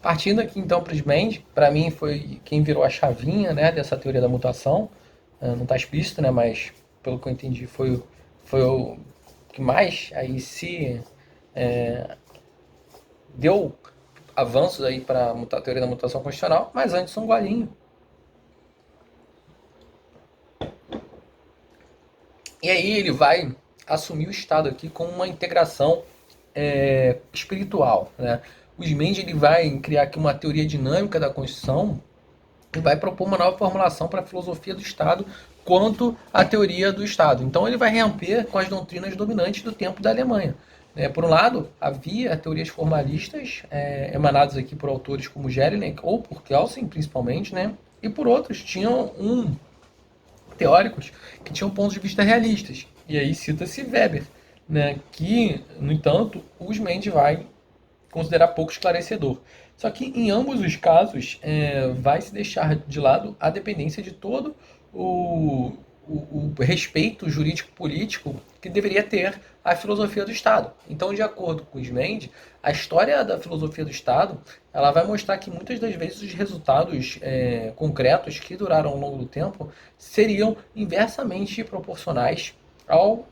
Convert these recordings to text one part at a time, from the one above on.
Partindo aqui então para o Smed, para mim foi quem virou a chavinha, né, dessa teoria da mutação. Não está explícito, né, mas pelo que eu entendi foi o que mais aí se deu avanços aí para a teoria da mutação constitucional, mas antes um golinho. E aí ele vai assumir o Estado aqui com uma integração espiritual, né? O Smed ele vai criar aqui uma teoria dinâmica da Constituição e vai propor uma nova formulação para a filosofia do Estado quanto à teoria do Estado. Então ele vai romper com as doutrinas dominantes do tempo da Alemanha. Por um lado, havia teorias formalistas emanadas aqui por autores como Jelinek ou por Kelsen, principalmente, né? E por outros, tinham teóricos que tinham pontos de vista realistas. E aí cita-se Weber, né? Que, no entanto, o Smed vai considerar pouco esclarecedor. Só que em ambos os casos vai se deixar de lado a dependência de todo o, o respeito jurídico-político que deveria ter a filosofia do Estado. Então, de acordo com o Smed, a história da filosofia do Estado ela vai mostrar que muitas das vezes os resultados concretos que duraram ao longo do tempo seriam inversamente proporcionais ao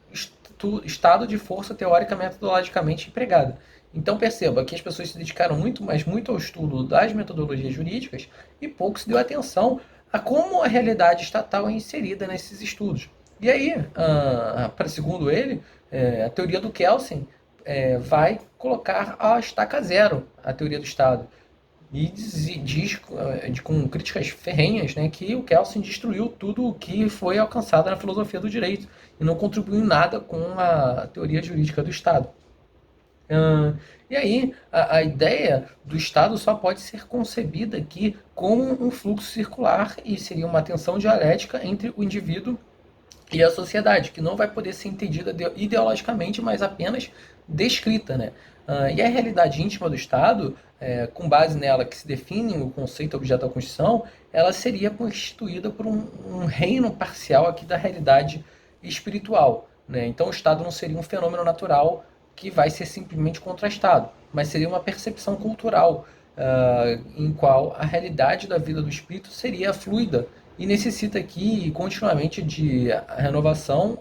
estado de força teórica metodologicamente empregada. Então perceba que as pessoas se dedicaram muito, mas muito ao estudo das metodologias jurídicas e pouco se deu atenção a como a realidade estatal é inserida nesses estudos. E aí, para segundo ele, a teoria do Kelsen vai colocar a estaca zero a teoria do Estado. E diz com críticas ferrenhas, né, que o Kelsen destruiu tudo o que foi alcançado na filosofia do direito e não contribuiu em nada com a teoria jurídica do Estado. E aí, a ideia do Estado só pode ser concebida aqui como um fluxo circular e seria uma tensão dialética entre o indivíduo e a sociedade, que não vai poder ser entendida ideologicamente, mas apenas descrita. Né? E a realidade íntima do Estado, com base nela que se define o conceito objeto da Constituição, ela seria constituída por um reino parcial aqui da realidade espiritual. Né? Então o Estado não seria um fenômeno natural que vai ser simplesmente contrastado, mas seria uma percepção cultural em qual a realidade da vida do espírito seria fluida e necessita aqui continuamente de renovação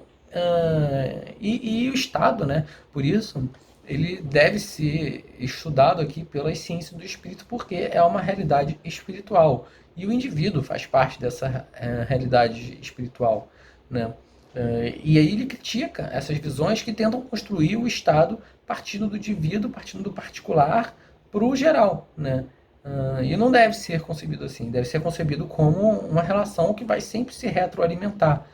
e o Estado, né? Por isso, ele deve ser estudado aqui pelas ciências do espírito, porque é uma realidade espiritual e o indivíduo faz parte dessa realidade espiritual, né? E aí ele critica essas visões que tentam construir o Estado partindo do indivíduo, partindo do particular para o geral, né? E não deve ser concebido assim, deve ser concebido como uma relação que vai sempre se retroalimentar.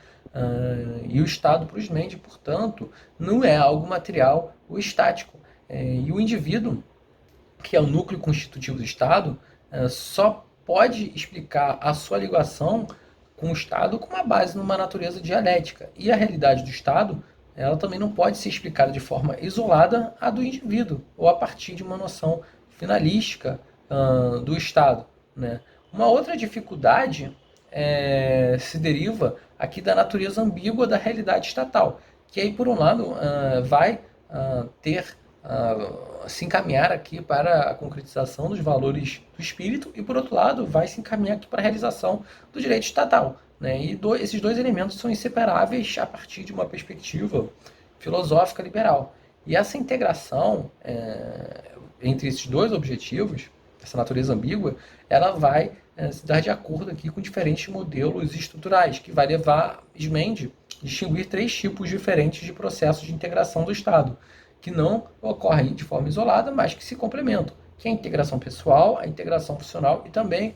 E o Estado, para os Mendes, portanto, não é algo material ou estático. E o indivíduo, que é o núcleo constitutivo do Estado, só pode explicar a sua ligação com o Estado com uma base numa natureza dialética. E a realidade do Estado, ela também não pode ser explicada de forma isolada à do indivíduo, ou a partir de uma noção finalística do Estado. Né? Uma outra dificuldade se deriva aqui da natureza ambígua da realidade estatal, que aí, por um lado, vai ter se encaminhar aqui para a concretização dos valores do espírito e, por outro lado, vai se encaminhar aqui para a realização do direito estatal. Né? E esses dois elementos são inseparáveis a partir de uma perspectiva filosófica liberal. E essa integração entre esses dois objetivos, essa natureza ambígua, ela vai se dar de acordo aqui com diferentes modelos estruturais, que vai levar Smed a distinguir três tipos diferentes de processos de integração do Estado, que não ocorrem de forma isolada, mas que se complementam, que é a integração pessoal, a integração funcional e também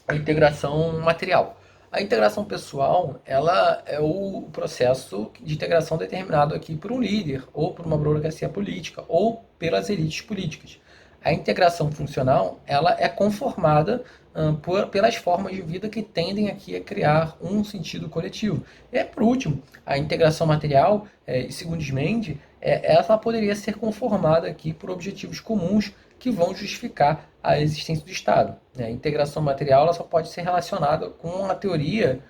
a integração material. A integração pessoal, ela é o processo de integração determinado aqui por um líder, ou por uma burocracia política, ou pelas elites políticas. A integração funcional, ela é conformada pelas formas de vida que tendem aqui a criar um sentido coletivo. E, por último, a integração material, segundo Smed, ela poderia ser conformada aqui por objetivos comuns que vão justificar a existência do Estado. A integração material ela só pode ser relacionada com a teoria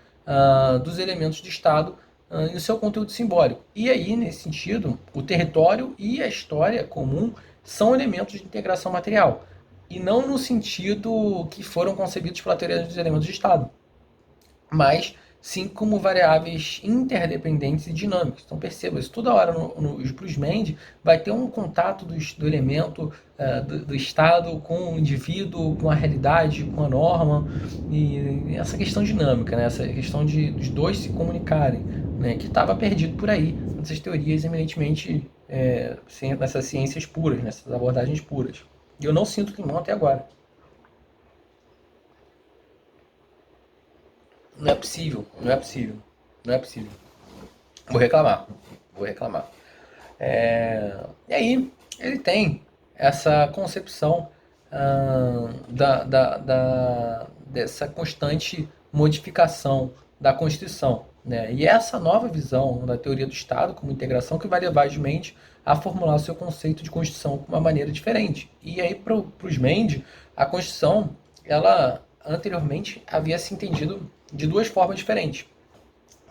dos elementos do Estado no seu conteúdo simbólico. E aí, nesse sentido, o território e a história comum são elementos de integração material, e não no sentido que foram concebidos pela teoria dos elementos de Estado, mas sim como variáveis interdependentes e dinâmicas. Então perceba isso, toda hora no Spruce-Mend vai ter um contato do elemento do Estado com o indivíduo, com a realidade, com a norma, e essa questão dinâmica, né? Essa questão dos dois se comunicarem, né? Que estava perdido por aí, nessas teorias eminentemente nessas ciências puras, nessas abordagens puras. E eu não sinto climão até agora. Não é possível, não é possível, não é possível. Vou reclamar, vou reclamar. E aí ele tem essa concepção dessa constante modificação da Constituição, né? E essa nova visão da teoria do Estado como integração que vai levar as Mendes a formular o seu conceito de Constituição de uma maneira diferente. E aí, para os Mendes, a Constituição, ela anteriormente havia se entendido de duas formas diferentes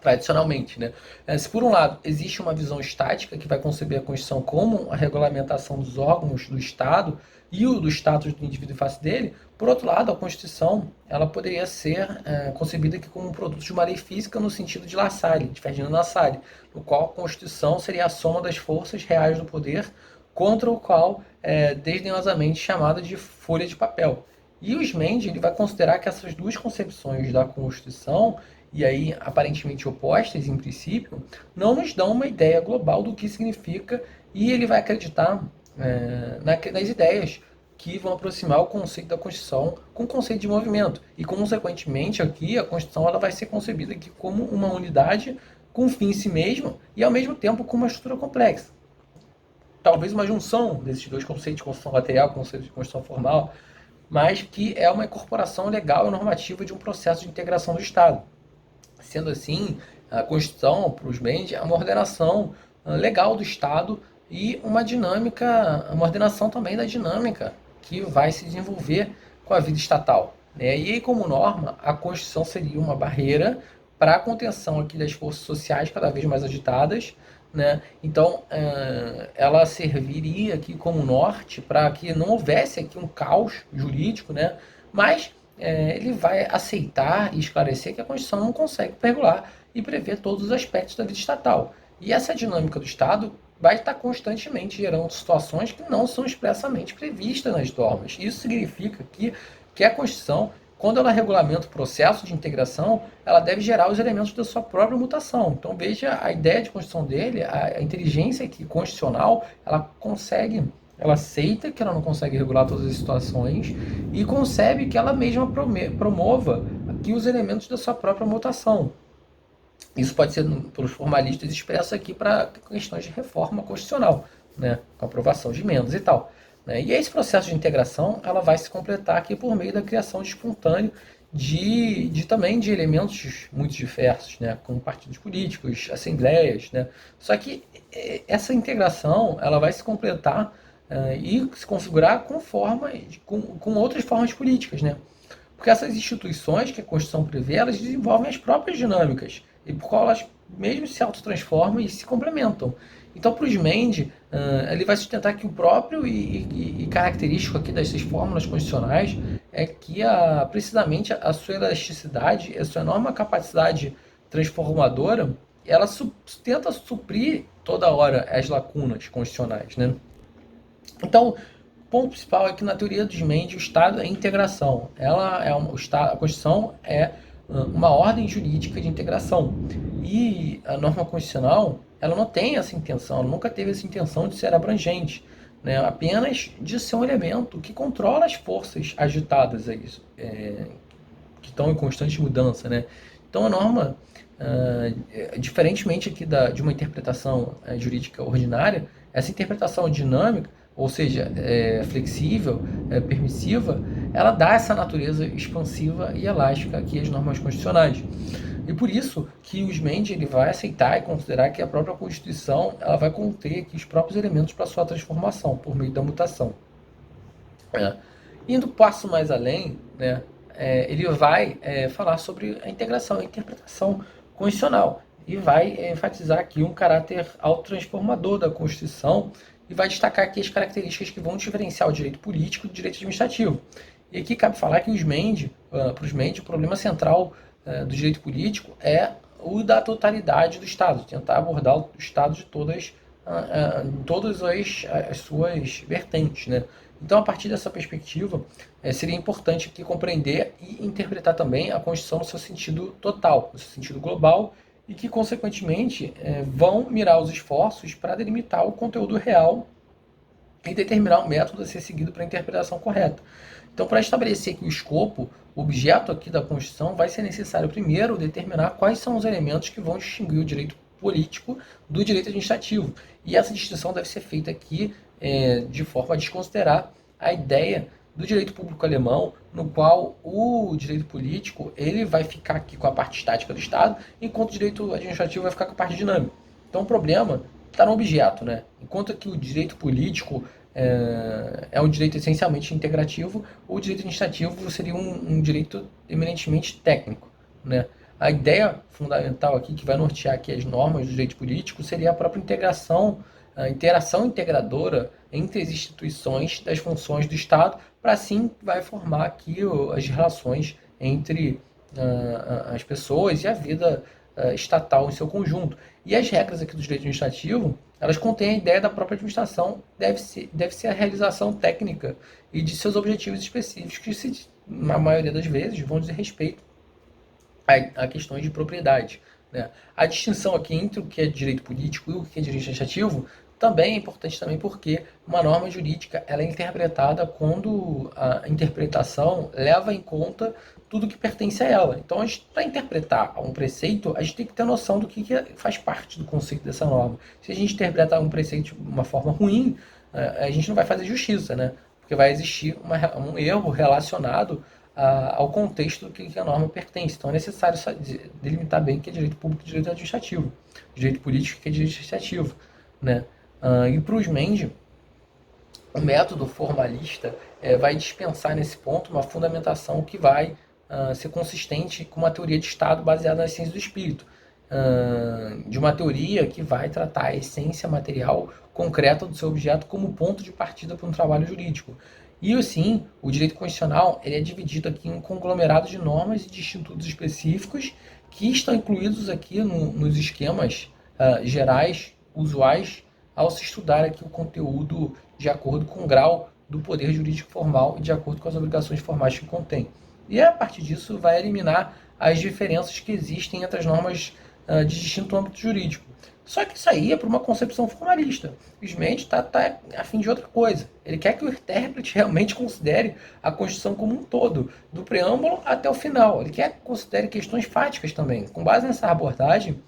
tradicionalmente, né? Se por um lado existe uma visão estática que vai conceber a Constituição como a regulamentação dos órgãos do Estado e o do status do indivíduo em face dele, por outro lado, a Constituição ela poderia ser concebida aqui como um produto de uma lei física no sentido de Lassalle, de Ferdinand Lassalle, no qual a Constituição seria a soma das forças reais do poder contra o qual é desdenhosamente chamada de folha de papel. E o Smendi ele vai considerar que essas duas concepções da Constituição e aí aparentemente opostas em princípio, não nos dão uma ideia global do que significa e ele vai acreditar nas ideias que vão aproximar o conceito da Constituição com o conceito de movimento. E, consequentemente, aqui a Constituição ela vai ser concebida aqui como uma unidade com fim em si mesmo e, ao mesmo tempo, com uma estrutura complexa. Talvez uma junção desses dois conceitos de Constituição material, conceito de Constituição formal, mas que é uma incorporação legal e normativa de um processo de integração do Estado. Sendo assim, a Constituição, para os Mendes, é uma ordenação legal do Estado e uma dinâmica, uma ordenação também da dinâmica que vai se desenvolver com a vida estatal, né? E aí, como norma, a Constituição seria uma barreira para a contenção aqui das forças sociais cada vez mais agitadas, né? Então, ela serviria aqui como norte para que não houvesse aqui um caos jurídico, né? Mas ele vai aceitar e esclarecer que a Constituição não consegue regular e prever todos os aspectos da vida estatal. E essa dinâmica do Estado vai estar constantemente gerando situações que não são expressamente previstas nas normas. Isso significa que a Constituição, quando ela regulamenta o processo de integração, ela deve gerar os elementos da sua própria mutação. Então veja a ideia de Constituição dele, a inteligência aqui constitucional, ela consegue, ela aceita que ela não consegue regular todas as situações e concebe que ela mesma promova aqui os elementos da sua própria mutação. Isso pode ser, pelos formalistas, expresso aqui para questões de reforma constitucional, né, com aprovação de emendas e tal. Né? E esse processo de integração ela vai se completar aqui por meio da criação de espontâneo também de elementos muito diversos, né, como partidos políticos, assembleias. Né? Só que essa integração ela vai se completar e se configurar com outras formas políticas, né? Porque essas instituições que a Constituição prevê, elas desenvolvem as próprias dinâmicas, e por qual elas mesmo se autotransformam e se complementam. Então, para o Smendi, ele vai sustentar que o próprio e característico aqui dessas fórmulas constitucionais é que precisamente a sua elasticidade, a sua enorme capacidade transformadora, ela tenta suprir toda hora as lacunas constitucionais, né? Então, o ponto principal é que na teoria dos Mendes o Estado é integração. A Constituição é uma ordem jurídica de integração. E a norma constitucional ela não tem essa intenção, ela nunca teve essa intenção de ser abrangente, né? Apenas de ser um elemento que controla as forças agitadas aí, que estão em constante mudança. Né? Então a norma, diferentemente aqui de uma interpretação jurídica ordinária, essa interpretação dinâmica, ou seja, flexível, permissiva, ela dá essa natureza expansiva e elástica aqui às normas constitucionais. E por isso que o Smendi ele vai aceitar e considerar que a própria Constituição ela vai conter aqui os próprios elementos para sua transformação, por meio da mutação. Indo um passo mais além, né, ele vai falar sobre a integração, a interpretação constitucional, e vai enfatizar aqui um caráter autotransformador da Constituição, e vai destacar aqui as características que vão diferenciar o direito político do direito administrativo. E aqui cabe falar que para os Mendes, o problema central do direito político é o da totalidade do Estado, tentar abordar o Estado de todas as suas vertentes, né? Então, a partir dessa perspectiva, seria importante aqui compreender e interpretar também a Constituição no seu sentido total, no seu sentido global, e que, consequentemente, vão mirar os esforços para delimitar o conteúdo real e determinar um método a ser seguido para a interpretação correta. Então, para estabelecer aqui o escopo, o objeto aqui da Constituição, vai ser necessário primeiro determinar quais são os elementos que vão distinguir o direito político do direito administrativo. E essa distinção deve ser feita aqui de forma a desconsiderar a ideia do direito público alemão, no qual o direito político ele vai ficar aqui com a parte estática do Estado, enquanto o direito administrativo vai ficar com a parte dinâmica. Então o problema está no objeto, né? Enquanto que o direito político é um direito essencialmente integrativo, o direito administrativo seria um direito eminentemente técnico, né? A ideia fundamental aqui, que vai nortear aqui as normas do direito político, seria a própria integração, a interação integradora entre as instituições das funções do Estado, para assim vai formar aqui as relações entre as pessoas e a vida estatal em seu conjunto. E as regras aqui do direito administrativo, elas contêm a ideia da própria administração, deve ser a realização técnica e de seus objetivos específicos, que na maioria das vezes vão dizer respeito a questões de propriedade, né? A distinção aqui entre o que é direito político e o que é direito administrativo também é importante também porque uma norma jurídica ela é interpretada quando a interpretação leva em conta tudo que pertence a ela. Então, para interpretar um preceito, a gente tem que ter noção do que faz parte do conceito dessa norma. Se a gente interpretar um preceito de uma forma ruim, a gente não vai fazer justiça, né? Porque vai existir um erro relacionado ao contexto do que a norma pertence. Então é necessário delimitar bem o que é direito público e direito administrativo, direito político que é direito administrativo, né? E para os Mendes, o método formalista vai dispensar nesse ponto uma fundamentação que vai ser consistente com uma teoria de Estado baseada na ciência do espírito, de uma teoria que vai tratar a essência material concreta do seu objeto como ponto de partida para um trabalho jurídico. E assim, o direito constitucional ele é dividido aqui em um conglomerado de normas e de institutos específicos que estão incluídos aqui nos esquemas gerais, usuais, ao se estudar aqui o conteúdo de acordo com o grau do poder jurídico formal e de acordo com as obrigações formais que contém. E a partir disso vai eliminar as diferenças que existem entre as normas de distinto âmbito jurídico. Só que isso aí é para uma concepção formalista. O Mendes está a fim de outra coisa. Ele quer que o intérprete realmente considere a Constituição como um todo, do preâmbulo até o final. Ele quer que considere questões fáticas também. Com base nessa abordagem,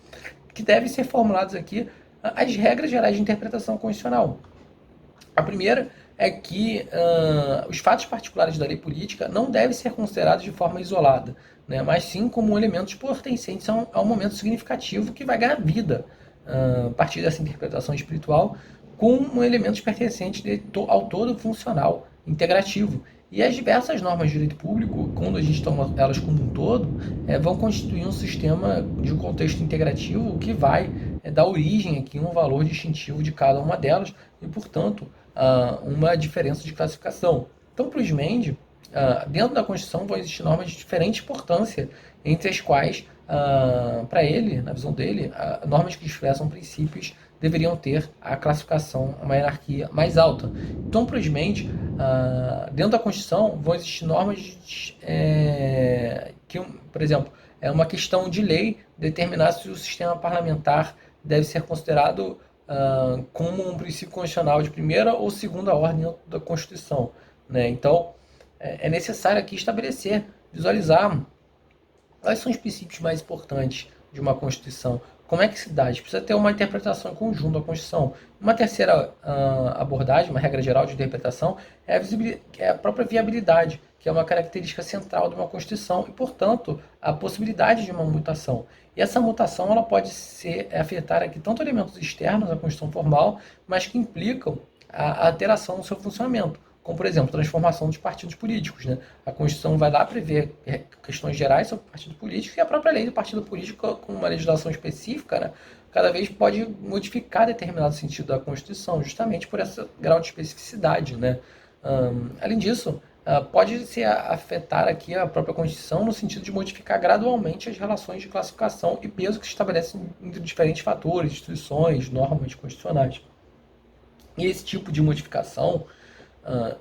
que devem ser formuladas aqui as regras gerais de interpretação constitucional. A primeira é que os fatos particulares da lei política não devem ser considerados de forma isolada, né, mas sim como elementos pertencentes a um momento significativo que vai ganhar vida a partir dessa interpretação espiritual, com elementos pertencentes ao todo funcional, integrativo. E as diversas normas de direito público, quando a gente toma elas como um todo, vão constituir um sistema de um contexto integrativo que vai dar origem aqui a um valor distintivo de cada uma delas e, portanto, uma diferença de classificação. Então, para os Mendes, dentro da Constituição vão existir normas de diferente importância, entre as quais, para ele, na visão dele, normas que expressam princípios deveriam ter a classificação, uma hierarquia mais alta. Então, para os Mendes, dentro da Constituição vão existir normas que, por exemplo, é uma questão de lei determinar se o sistema parlamentar deve ser considerado como um princípio constitucional de primeira ou segunda ordem da Constituição, né? Então, é necessário aqui estabelecer, visualizar quais são os princípios mais importantes de uma Constituição. Como é que se dá? A gente precisa ter uma interpretação conjunta da Constituição. Uma terceira abordagem, uma regra geral de interpretação, é a própria viabilidade, que é uma característica central de uma Constituição e, portanto, a possibilidade de uma mutação. E essa mutação ela pode afetar aqui tanto elementos externos à Constituição formal, mas que implicam a alteração no seu funcionamento. como, por exemplo, transformação dos partidos políticos, né? A Constituição vai lá prever questões gerais sobre partido político e a própria lei do partido político, com uma legislação específica, né, cada vez pode modificar determinado sentido da Constituição, justamente por esse grau de especificidade, né? Além disso, pode se afetar aqui a própria Constituição no sentido de modificar gradualmente as relações de classificação e peso que se estabelecem entre diferentes fatores, instituições, normas constitucionais. E esse tipo de modificação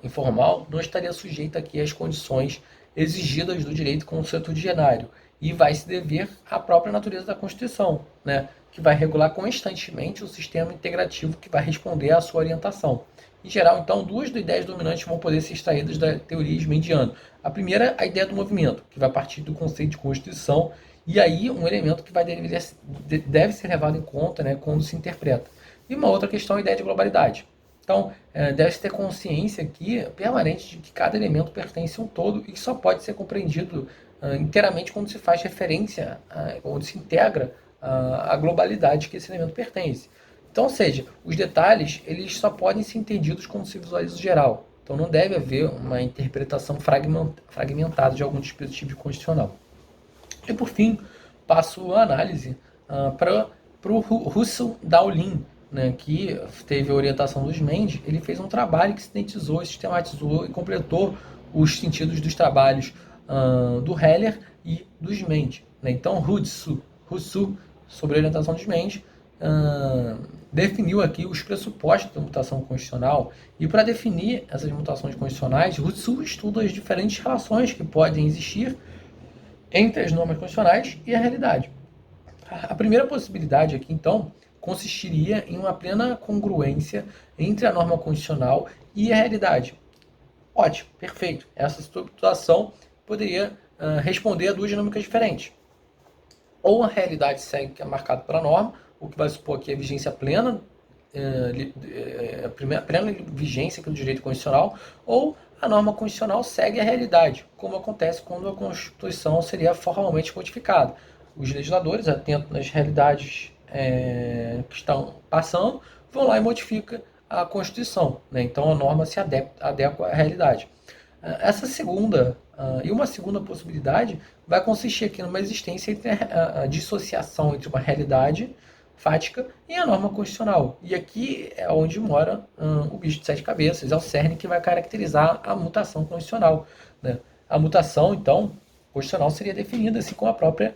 informal não estaria sujeita aqui às condições exigidas do direito consuetudinário e vai se dever à própria natureza da Constituição, né, que vai regular constantemente o sistema integrativo que vai responder à sua orientação. Em geral, então, duas ideias dominantes vão poder ser extraídas da teoria ismendiana. A primeira, a ideia do movimento, que vai partir do conceito de Constituição, e aí um elemento que deve ser levado em conta, né, quando se interpreta. E uma outra questão é a ideia de globalidade. Então, deve-se ter consciência aqui permanente de que cada elemento pertence a um todo e que só pode ser compreendido inteiramente quando se faz referência, quando se integra a globalidade que esse elemento pertence. Então, ou seja, os detalhes eles só podem ser entendidos quando se visualiza o geral. Então, não deve haver uma interpretação fragmentada de algum dispositivo constitucional. E, por fim, passo a análise para o Russell Daulin, né, que teve a orientação dos Mendes. Ele fez um trabalho que sintetizou, sistematizou e completou os sentidos dos trabalhos do Heller e dos Mendes. Né? Então, Russell, sobre a orientação dos Mendes, definiu aqui os pressupostos da mutação constitucional, e para definir essas mutações constitucionais, Russell estuda as diferentes relações que podem existir entre as normas constitucionais e a realidade. A primeira possibilidade aqui, então, consistiria em uma plena congruência entre a norma constitucional e a realidade. Ótimo, perfeito. Essa situação poderia responder a duas dinâmicas diferentes. Ou a realidade segue que é marcada pela norma, o que vai supor aqui a vigência plena, plena vigência do direito constitucional, ou a norma constitucional segue a realidade, como acontece quando a Constituição seria formalmente codificada. Os legisladores, atentos nas realidades que estão passando, vão lá e modificam a Constituição. Né? Então a norma se adequa à realidade. Essa segunda e uma segunda possibilidade vai consistir aqui numa existência entre a dissociação entre uma realidade fática e a norma constitucional. E aqui é onde mora o bicho de sete cabeças, é o cerne que vai caracterizar a mutação constitucional. Né? A mutação, então, constitucional seria definida assim com a própria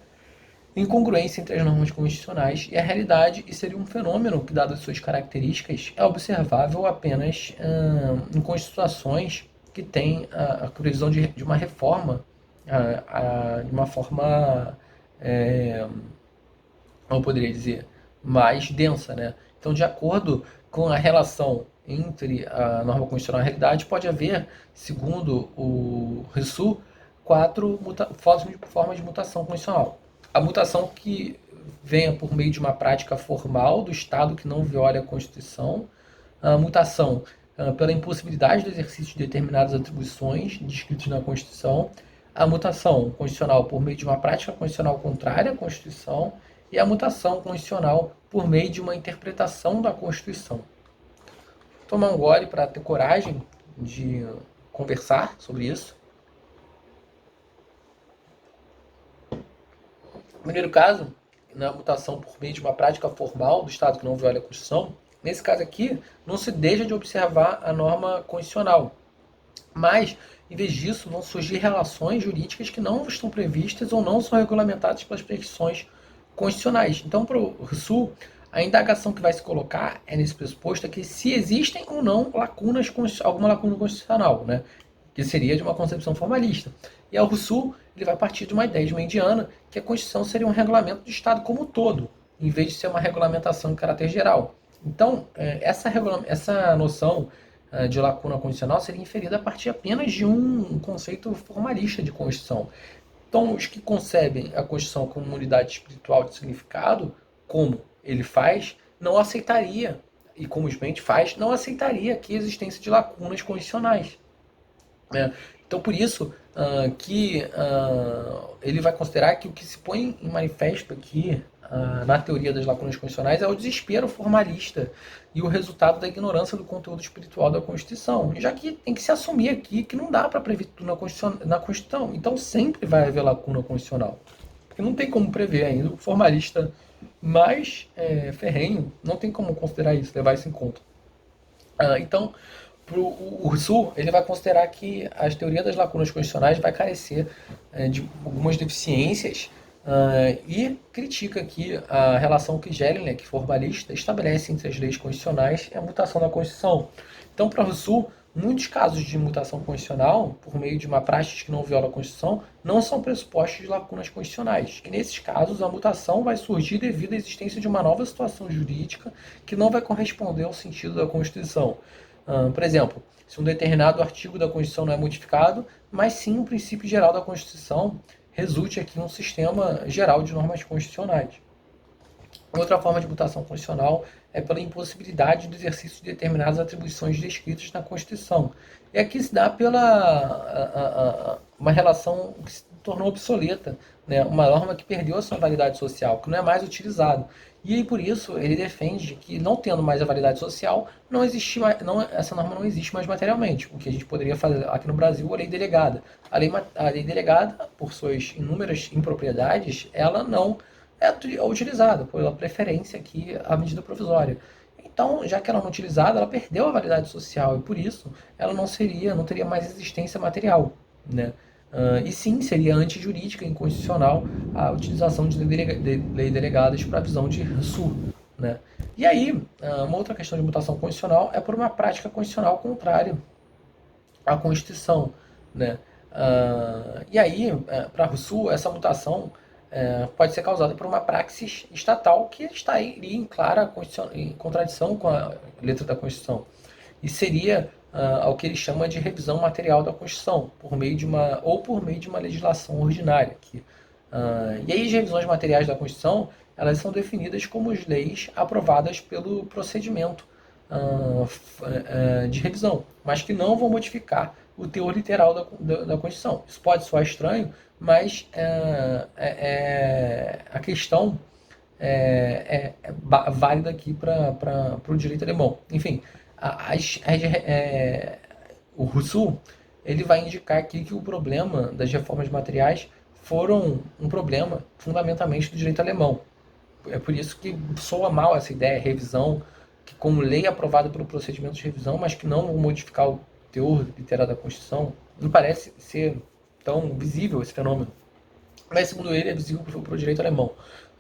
incongruência entre as normas constitucionais e a realidade, e seria um fenômeno que, dadas suas características, é observável apenas em constituições que têm a previsão de uma reforma de uma forma, como eu poderia dizer, mais densa. Né? Então, de acordo com a relação entre a norma constitucional e a realidade, pode haver, segundo o Rissu, 4 formas de mutação constitucional. A mutação que venha por meio de uma prática formal do Estado que não viole a Constituição, a mutação pela impossibilidade do exercício de determinadas atribuições descritas na Constituição, a mutação constitucional por meio de uma prática constitucional contrária à Constituição e a mutação constitucional por meio de uma interpretação da Constituição. Vou tomar um gole para ter coragem de conversar sobre isso. No primeiro caso, na mutação por meio de uma prática formal do Estado que não viola a Constituição, nesse caso aqui, não se deixa de observar a norma constitucional. Mas, em vez disso, vão surgir relações jurídicas que não estão previstas ou não são regulamentadas pelas prescrições constitucionais. Então, para o Rissu, a indagação que vai se colocar é nesse pressuposto que se existem ou não alguma lacuna constitucional, né? Que seria de uma concepção formalista. E ao Rissu, ele vai partir de uma ideia ismendiana que a Constituição seria um regulamento do Estado como um todo, em vez de ser uma regulamentação de caráter geral. Então, essa noção de lacuna constitucional seria inferida a partir apenas de um conceito formalista de Constituição. Então, os que concebem a Constituição como uma unidade espiritual de significado, como ele faz, não aceitaria, e como o Mendes faz, não aceitaria aqui a existência de lacunas constitucionais. Então, Então, por isso que ele vai considerar que o que se põe em manifesto aqui na teoria das lacunas constitucionais é o desespero formalista e o resultado da ignorância do conteúdo espiritual da Constituição, já que tem que se assumir aqui que não dá para prever tudo na Constituição. Então, sempre vai haver lacuna constitucional, porque não tem como prever ainda. O formalista mais ferrenho não tem como considerar isso, levar isso em conta. Então, o Rousseau ele vai considerar que as teorias das lacunas constitucionais vai carecer de algumas deficiências e critica aqui a relação que Jelinek, formalista, estabelece entre as leis constitucionais e a mutação da Constituição. Então, para Rousseau, muitos casos de mutação constitucional, por meio de uma prática que não viola a Constituição, não são pressupostos de lacunas constitucionais. E nesses casos, a mutação vai surgir devido à existência de uma nova situação jurídica que não vai corresponder ao sentido da Constituição. Por exemplo, se um determinado artigo da Constituição não é modificado, mas sim um princípio geral da Constituição resulte aqui um sistema geral de normas constitucionais. Outra forma de mutação constitucional é pela impossibilidade do exercício de determinadas atribuições descritas na Constituição. E aqui se dá pela uma relação que se tornou obsoleta, né? Uma norma que perdeu a sua validade social, que não é mais utilizada. E aí, por isso, ele defende que, não tendo mais a validade social, não existe mais, essa norma não existe mais materialmente. O que a gente poderia fazer aqui no Brasil, a lei delegada. A lei delegada, por suas inúmeras impropriedades, ela não é utilizada, pela preferência aqui, a medida provisória. Então, já que ela não é utilizada, ela perdeu a validade social e, por isso, ela não teria mais existência material, né? E sim, seria antijurídica e inconstitucional a utilização de lei delegadas para a visão de Rousseau, né? E aí, uma outra questão de mutação constitucional é por uma prática constitucional contrária à Constituição, né? E aí, para Rousseau, essa mutação pode ser causada por uma praxis estatal que estaria em clara em contradição com a letra da Constituição. E seria ao que ele chama de revisão material da Constituição, por meio de uma legislação ordinária. E aí as revisões materiais da Constituição, elas são definidas como as leis aprovadas pelo procedimento de revisão, mas que não vão modificar o teor literal da Constituição. Isso pode soar estranho, mas a questão é válida aqui para o direito alemão. Enfim, o Rousseau ele vai indicar aqui que o problema das reformas materiais foram um problema fundamentalmente do direito alemão. É por isso que soa mal essa ideia, revisão, que como lei aprovada pelo procedimento de revisão, mas que não vão modificar o teor literal da Constituição, não parece ser tão visível esse fenômeno. Mas, segundo ele, é visível para o direito alemão,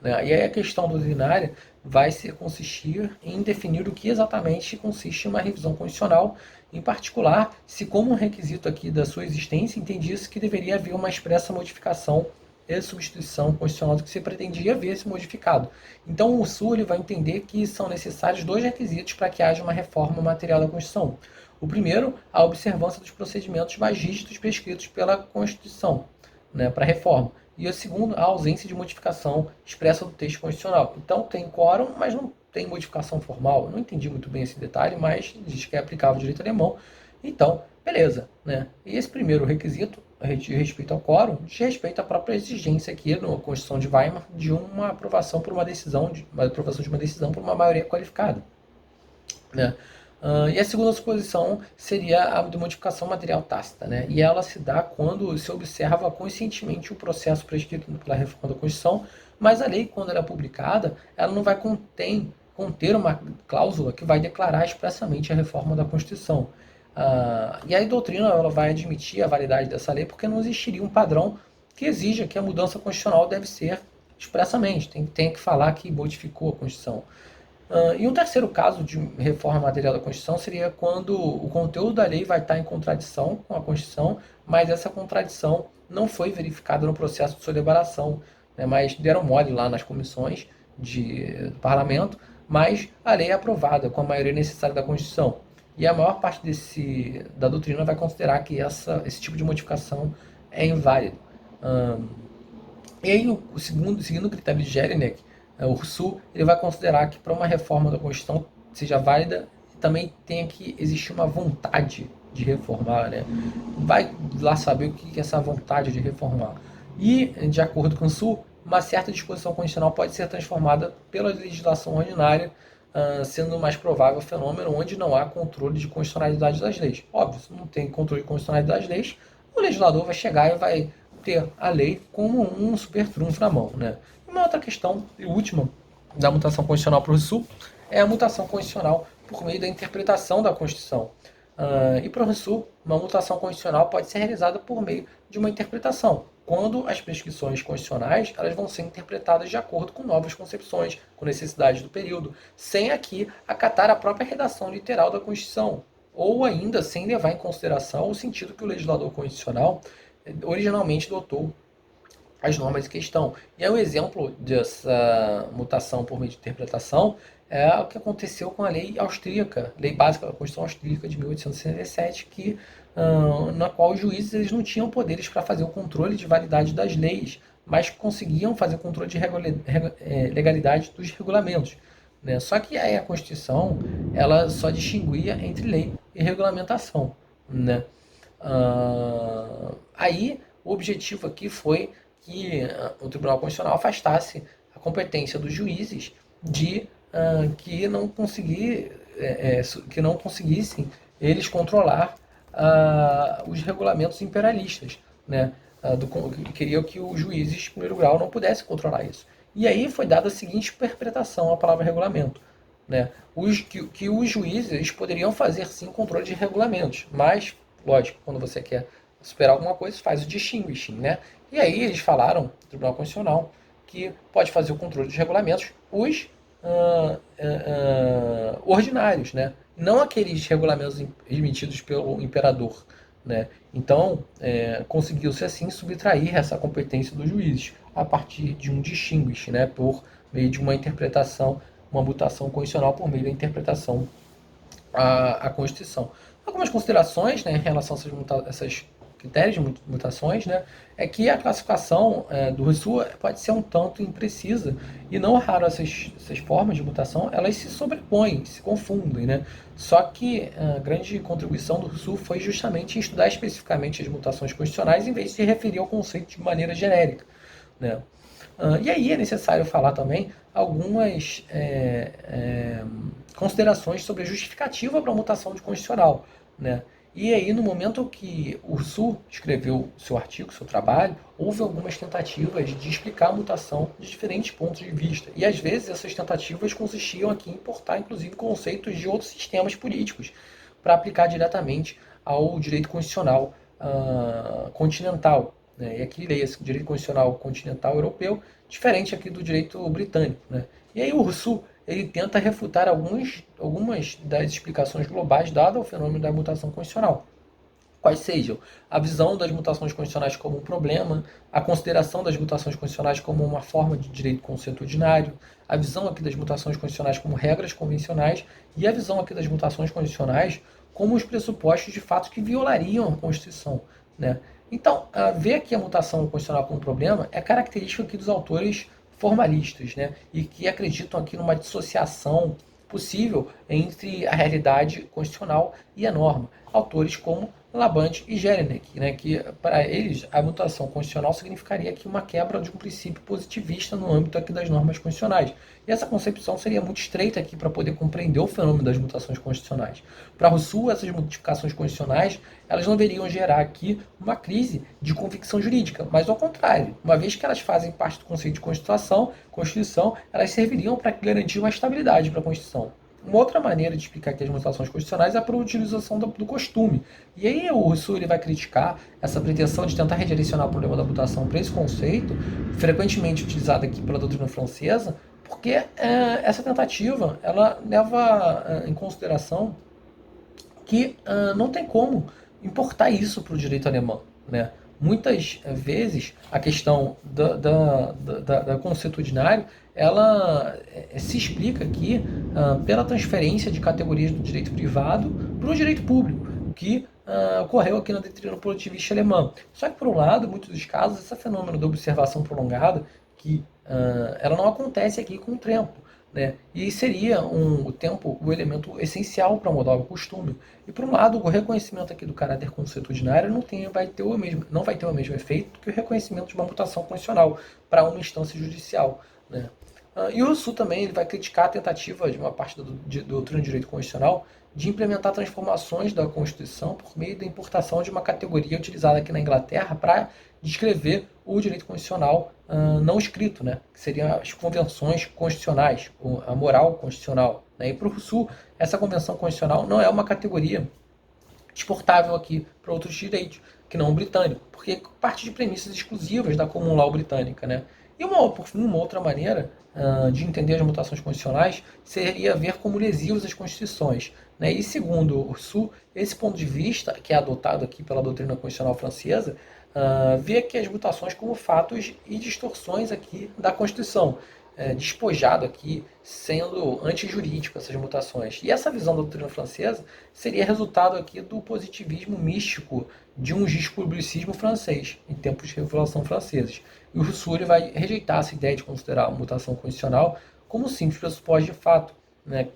né? E aí a questão doutrinária vai consistir em definir o que exatamente consiste uma revisão constitucional, em particular, se como um requisito aqui da sua existência entendia-se que deveria haver uma expressa modificação e substituição constitucional do que se pretendia ver-se modificado. Então, o Sul ele vai entender que são necessários dois requisitos para que haja uma reforma material da Constituição. O primeiro, a observância dos procedimentos mais rígidos prescritos pela Constituição, né, para a reforma. E o segundo, a ausência de modificação expressa do texto constitucional. Então, tem quórum, mas não tem modificação formal. Eu não entendi muito bem esse detalhe, mas diz que é aplicável ao direito alemão. Então, beleza, né? E esse primeiro requisito, de respeito ao quórum, diz respeito à própria exigência aqui na Constituição de Weimar de uma aprovação por uma decisão, por uma maioria qualificada, né? E a segunda suposição seria a de modificação material tácita, né? E ela se dá quando se observa conscientemente o processo prescrito pela reforma da Constituição, mas a lei, quando ela é publicada, ela não vai conter uma cláusula que vai declarar expressamente a reforma da Constituição. E a doutrina ela vai admitir a validade dessa lei porque não existiria um padrão que exija que a mudança constitucional deve ser expressamente, tem que falar que modificou a Constituição. E um terceiro caso de reforma material da Constituição seria quando o conteúdo da lei vai estar em contradição com a Constituição, mas essa contradição não foi verificada no processo de sua deliberação, né, mas deram mole lá nas comissões do parlamento, mas a lei é aprovada com a maioria necessária da Constituição. E a maior parte da doutrina vai considerar que esse tipo de modificação é inválido. E aí, seguindo o critério de Jelinek, o Rousseau ele vai considerar que para uma reforma da Constituição seja válida, também tem que existir uma vontade de reformar, né? lá saber o que é essa vontade de reformar. E, de acordo com o Sul, uma certa disposição constitucional pode ser transformada pela legislação ordinária, sendo mais provável o fenômeno onde não há controle de constitucionalidade das leis. Óbvio, se não tem controle de constitucionalidade das leis, o legislador vai chegar e vai ter a lei como um super trunfo na mão. Né? Uma outra questão, e última, da mutação constitucional para o Sul, é a mutação constitucional por meio da interpretação da Constituição. E para o Sul, uma mutação constitucional pode ser realizada por meio de uma interpretação, quando as prescrições constitucionais elas vão ser interpretadas de acordo com novas concepções, com necessidades do período, sem aqui acatar a própria redação literal da Constituição, ou ainda sem levar em consideração o sentido que o legislador constitucional originalmente dotou as normas em questão. E é um exemplo dessa mutação por meio de interpretação é o que aconteceu com a lei austríaca, lei básica da Constituição Austríaca de 1867, na qual os juízes eles não tinham poderes para fazer o controle de validade das leis, mas conseguiam fazer o controle de legalidade dos regulamentos. Né? Só que aí a Constituição ela só distinguia entre lei e regulamentação. Né? Aí o objetivo aqui foi que o Tribunal Constitucional afastasse a competência dos juízes de que não conseguissem eles controlar os regulamentos imperialistas, né? Queriam que os juízes de primeiro grau não pudessem controlar isso. E aí foi dada a seguinte interpretação à palavra regulamento, né? Que os juízes poderiam fazer sim controle de regulamentos, mas, lógico, quando você quer superar alguma coisa, faz o distinguishing, né? E aí eles falaram, no Tribunal Constitucional, que pode fazer o controle dos regulamentos os ordinários, né? Não aqueles regulamentos emitidos pelo imperador. Né? Então, conseguiu-se assim subtrair essa competência dos juízes a partir de um distinguish, né? Por meio de uma interpretação, uma mutação constitucional por meio da interpretação à Constituição. Algumas considerações, né, em relação a essas critérios de mutações, né, é que a classificação do Rousseau pode ser um tanto imprecisa e não raro essas formas de mutação elas se sobrepõem, se confundem, né? Só que a grande contribuição do Rousseau foi justamente em estudar especificamente as mutações constitucionais em vez de se referir ao conceito de maneira genérica, né? E aí é necessário falar também algumas considerações sobre a justificativa para a mutação de constitucional, né? E aí, no momento que o Rousseau escreveu seu artigo, seu trabalho, houve algumas tentativas de explicar a mutação de diferentes pontos de vista. E às vezes essas tentativas consistiam aqui em importar, inclusive, conceitos de outros sistemas políticos para aplicar diretamente ao direito constitucional continental. Né? E aqui leia-se o direito constitucional continental europeu, diferente aqui do direito britânico. Né? E aí o Rousseau ele tenta refutar algumas das explicações globais dadas ao fenômeno da mutação constitucional. Quais sejam a visão das mutações constitucionais como um problema, a consideração das mutações constitucionais como uma forma de direito consuetudinário, a visão aqui das mutações constitucionais como regras convencionais e a visão aqui das mutações constitucionais como os pressupostos de fato que violariam a Constituição. Né? Então, ver aqui a mutação constitucional como um problema é característica aqui dos autores formalistas, né? E que acreditam aqui numa dissociação possível entre a realidade constitucional e a norma. Autores como Labante e Jelinek, né? Que para eles a mutação constitucional significaria aqui uma quebra de um princípio positivista no âmbito aqui das normas constitucionais. E essa concepção seria muito estreita aqui para poder compreender o fenômeno das mutações constitucionais. Para Rousseau, essas modificações constitucionais elas não deveriam gerar aqui uma crise de convicção jurídica, mas ao contrário, uma vez que elas fazem parte do conceito de Constituição, elas serviriam para garantir uma estabilidade para a Constituição. Uma outra maneira de explicar aqui as mutações constitucionais é por utilização do costume. E aí o Rousseau ele vai criticar essa pretensão de tentar redirecionar o problema da mutação para esse conceito, frequentemente utilizado aqui pela doutrina francesa, porque essa tentativa ela leva em consideração que não tem como importar isso para o direito alemão. Né? Muitas vezes a questão da consuetudinário ela se explica aqui pela transferência de categorias do direito privado para o direito público, que ocorreu aqui na doutrina positivista alemã. Só que, por um lado, em muitos dos casos, esse fenômeno da observação prolongada, que ela não acontece aqui com o tempo, né? E seria o tempo o elemento essencial para mudar o costume. E por um lado, o reconhecimento aqui do caráter consuetudinário não vai ter o mesmo efeito que o reconhecimento de uma mutação constitucional para uma instância judicial, né? E o Rousseau também ele vai criticar a tentativa de uma parte da doutrina de direito constitucional de implementar transformações da Constituição por meio da importação de uma categoria utilizada aqui na Inglaterra para descrever o direito constitucional não escrito, né? Que seriam as convenções constitucionais, a moral constitucional, né? E para o Rousseau, essa convenção constitucional não é uma categoria exportável aqui para outros direitos, que não o britânico, porque parte de premissas exclusivas da common law britânica, né? E por fim, uma outra maneira de entender as mutações constitucionais seria ver como lesivas as constituições, né? E segundo o Rousseau, esse ponto de vista, que é adotado aqui pela doutrina constitucional francesa, vê que as mutações como fatos e distorções aqui da Constituição, despojado aqui, sendo antijurídico essas mutações. E essa visão da doutrina francesa seria resultado aqui do positivismo místico de um jurispublicismo francês, em tempos de Revolução Franceses. E o Rousseau vai rejeitar essa ideia de considerar a mutação constitucional como simples pressuposto de fato, né,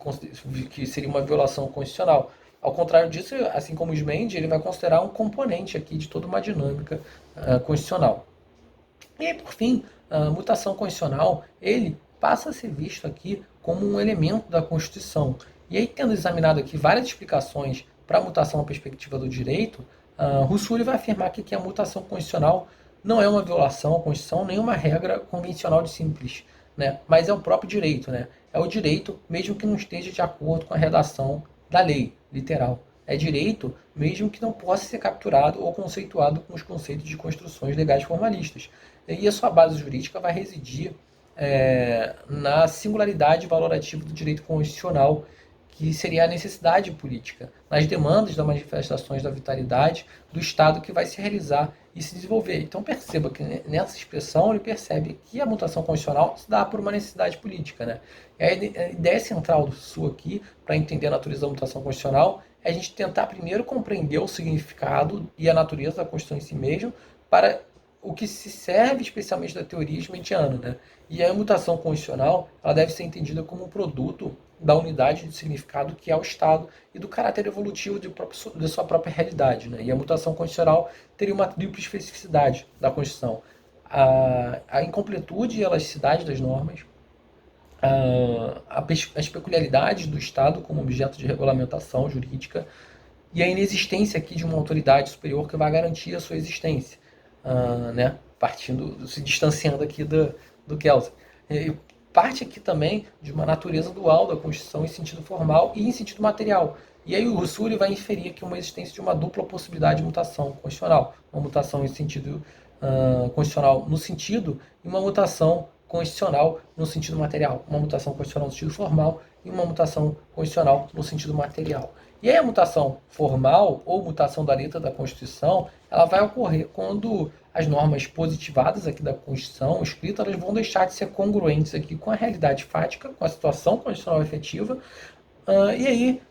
que seria uma violação constitucional. Ao contrário disso, assim como o Smendi, ele vai considerar um componente aqui de toda uma dinâmica constitucional. E aí, por fim, a mutação constitucional, ele passa a ser visto aqui como um elemento da Constituição. E aí, tendo examinado aqui várias explicações para a mutação na perspectiva do direito, Rousseau vai afirmar que a mutação constitucional não é uma violação à Constituição, nem uma regra convencional de simples, né? Mas é o próprio direito, né? É o direito, mesmo que não esteja de acordo com a redação da lei, literal. É direito, mesmo que não possa ser capturado ou conceituado com os conceitos de construções legais formalistas. E a sua base jurídica vai residir na singularidade valorativa do direito constitucional, que seria a necessidade política, nas demandas das manifestações da vitalidade do Estado que vai se realizar e se desenvolver. Então perceba que nessa expressão ele percebe que a mutação constitucional se dá por uma necessidade política, né? E a ideia central do Sul aqui, para entender a natureza da mutação constitucional, é a gente tentar primeiro compreender o significado e a natureza da Constituição em si mesmo, para o que se serve especialmente da teoria smediana, né? E a mutação constitucional ela deve ser entendida como um produto da unidade de significado que é o Estado e do caráter evolutivo de sua própria realidade, né? E a mutação constitucional teria uma tripla especificidade da Constituição: a incompletude e elasticidade das normas, as peculiaridades do Estado como objeto de regulamentação jurídica e a inexistência aqui de uma autoridade superior que vai garantir a sua existência, né? Se distanciando aqui do Kelsen. Parte aqui também de uma natureza dual da Constituição em sentido formal e em sentido material. E aí o Rousseau vai inferir aqui uma existência de uma dupla possibilidade de mutação constitucional. Uma mutação em sentido constitucional no sentido e uma mutação constitucional no sentido material. Uma mutação constitucional no sentido formal e uma mutação constitucional no sentido material. E aí a mutação formal ou mutação da letra da Constituição, ela vai ocorrer quando as normas positivadas aqui da Constituição, escritas, elas vão deixar de ser congruentes aqui com a realidade fática, com a situação constitucional efetiva, e aí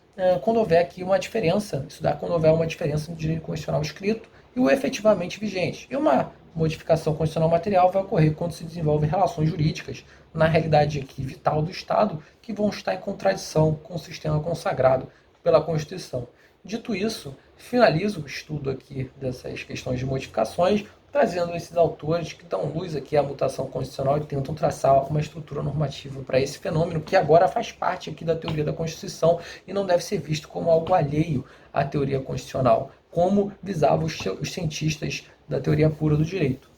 quando houver aqui uma diferença, isso dá quando houver uma diferença no direito constitucional escrito e o efetivamente vigente. E uma modificação constitucional material vai ocorrer quando se desenvolvem relações jurídicas na realidade aqui vital do Estado que vão estar em contradição com o sistema consagrado pela Constituição. Dito isso, finalizo o estudo aqui dessas questões de modificações, trazendo esses autores que dão luz aqui à mutação constitucional e tentam traçar uma estrutura normativa para esse fenômeno que agora faz parte aqui da teoria da Constituição e não deve ser visto como algo alheio à teoria constitucional, como visavam os cientistas da teoria pura do direito.